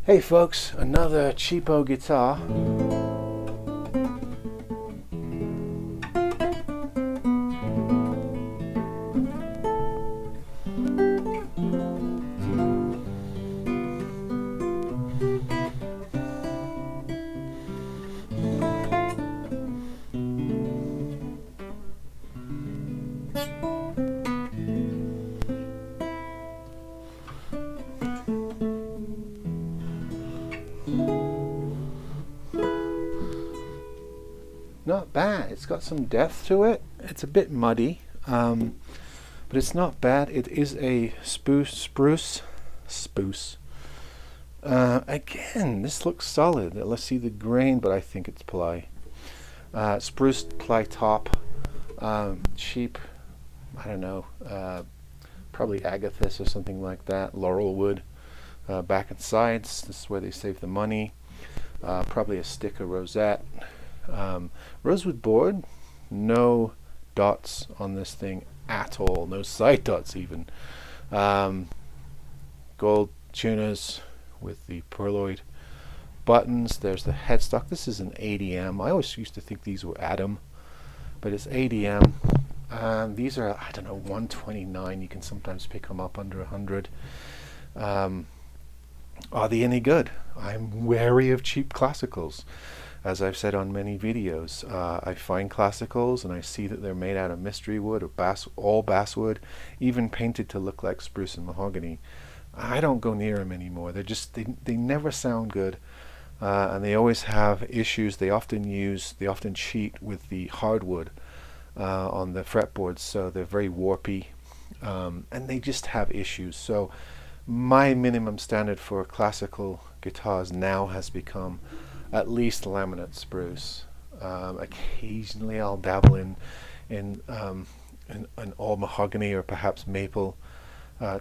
Hey folks, another cheapo guitar. Not bad. It's got some depth to it. It's a bit muddy, but it's not bad. It is a spruce. Again, this looks solid. Let's see the grain, but I think it's ply. Spruce ply top. Cheap. I don't know. Probably agathis or something like that. Laurel wood. Back and sides. This is where they save the money. Probably a sticker rosette. Rosewood board, no dots on this thing at all, no side dots even. Gold tuners with the pearloid buttons. There's the headstock. This is an ADM. I always used to think these were Adam, but it's ADM. These are, I don't know, 129. You can sometimes pick them up under 100. Are they any good? I'm wary of cheap classicals. As I've said on many videos, I find classicals and I see that they're made out of mystery wood or all basswood, even painted to look like spruce and mahogany. I don't go near them anymore. They never sound good, and they always have issues. They often cheat with the hardwood on the fretboards, so they're very warpy, and they just have issues. So my minimum standard for classical guitars now has become at least laminate spruce. Occasionally I'll dabble in an all mahogany or perhaps maple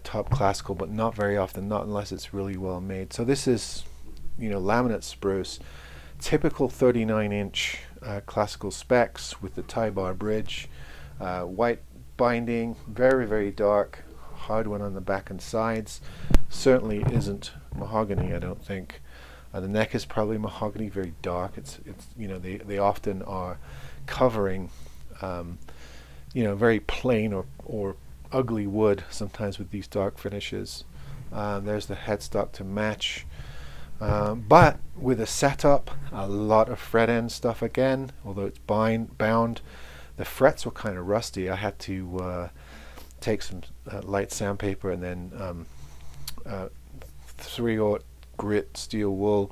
top classical, but not very often, not unless it's really well made. So this is, laminate spruce, typical 39-inch classical specs with the tie bar bridge, white binding, very, very dark, hardwood on the back and sides. Certainly isn't mahogany, I don't think. The neck is probably mahogany, very dark. They often are covering, very plain or ugly wood sometimes with these dark finishes. There's the headstock to match, but with a setup, a lot of fret end stuff again. Although it's bound, the frets were kind of rusty. I had to take some light sandpaper and then 3/0 grit steel wool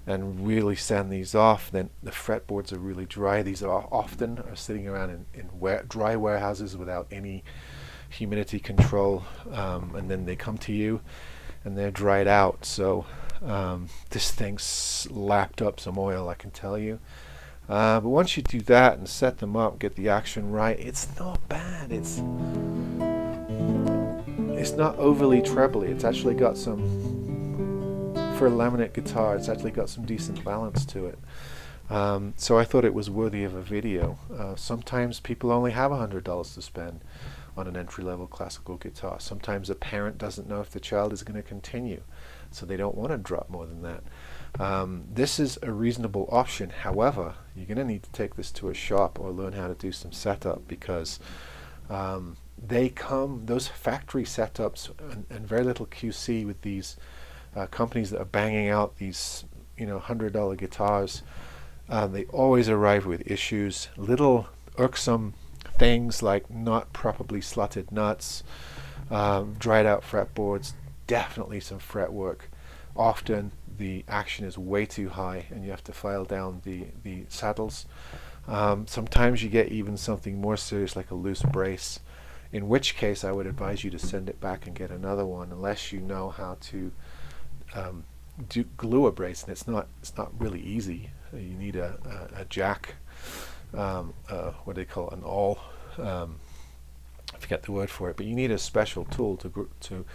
and really sand these off. Then the fretboards are really dry. These are often sitting around in dry warehouses without any humidity control, and then they come to you and they're dried out. So this thing's lapped up some oil, I can tell you. But once you do that and set them up, get the action right, it's not bad. It's not overly trebly. It's actually got some, for a laminate guitar, it's actually got some decent balance to it. So I thought it was worthy of a video. Sometimes people only have $100 to spend on an entry-level classical guitar. Sometimes a parent doesn't know if the child is going to continue, so they don't want to drop more than that. This is a reasonable option. However, you're going to need to take this to a shop or learn how to do some setup, because those factory setups and very little QC with these companies that are banging out these $100 guitars, they always arrive with issues, little irksome things like not properly slotted nuts, dried out fretboards, definitely some fretwork. Often the action is way too high and you have to file down the saddles. Sometimes you get even something more serious like a loose brace, in which case I would advise you to send it back and get another one, unless you know how to glue a brace, and it's not really easy. You need a jack, what do they call it, an awl, I forget the word for it, but you need a special tool to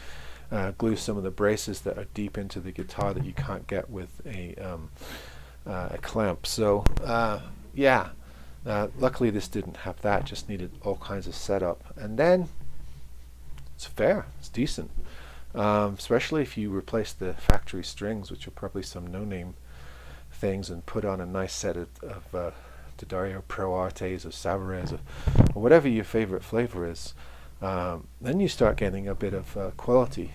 glue some of the braces that are deep into the guitar that you can't get with a clamp. So luckily this didn't have that, just needed all kinds of setup, and then it's fair, it's decent. especially if you replace the factory strings, which are probably some no-name things, and put on a nice set of D'Addario Pro Artes or Savarez or whatever your favorite flavor is. Then you start getting a bit of quality.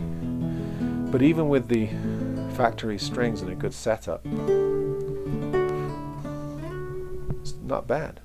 But even with the factory strings and a good setup, it's not bad.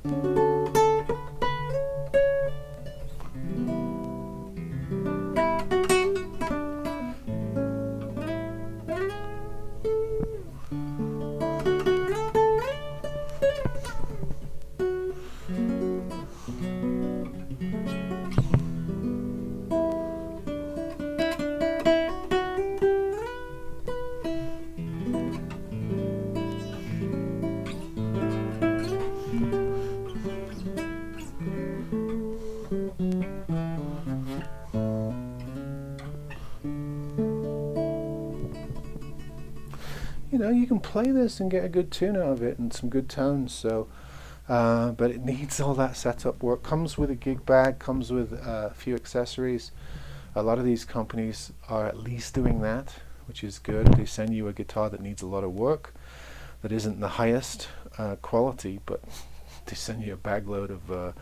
You know, you can play this and get a good tune out of it and some good tones, so but it needs all that setup work. Comes with a gig bag, comes with a few accessories. A lot of these companies are at least doing that, which is good. They send you a guitar that needs a lot of work, that isn't the highest quality, but they send you a bagload of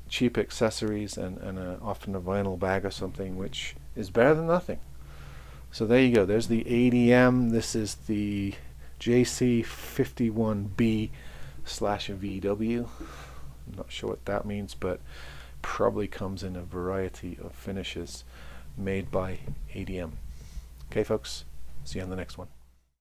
cheap accessories and often a vinyl bag or something, which is better than nothing. So there you go. There's the ADM. This is the JC613YW/VW. I'm not sure what that means, but probably comes in a variety of finishes made by ADM. Okay, folks. See you on the next one.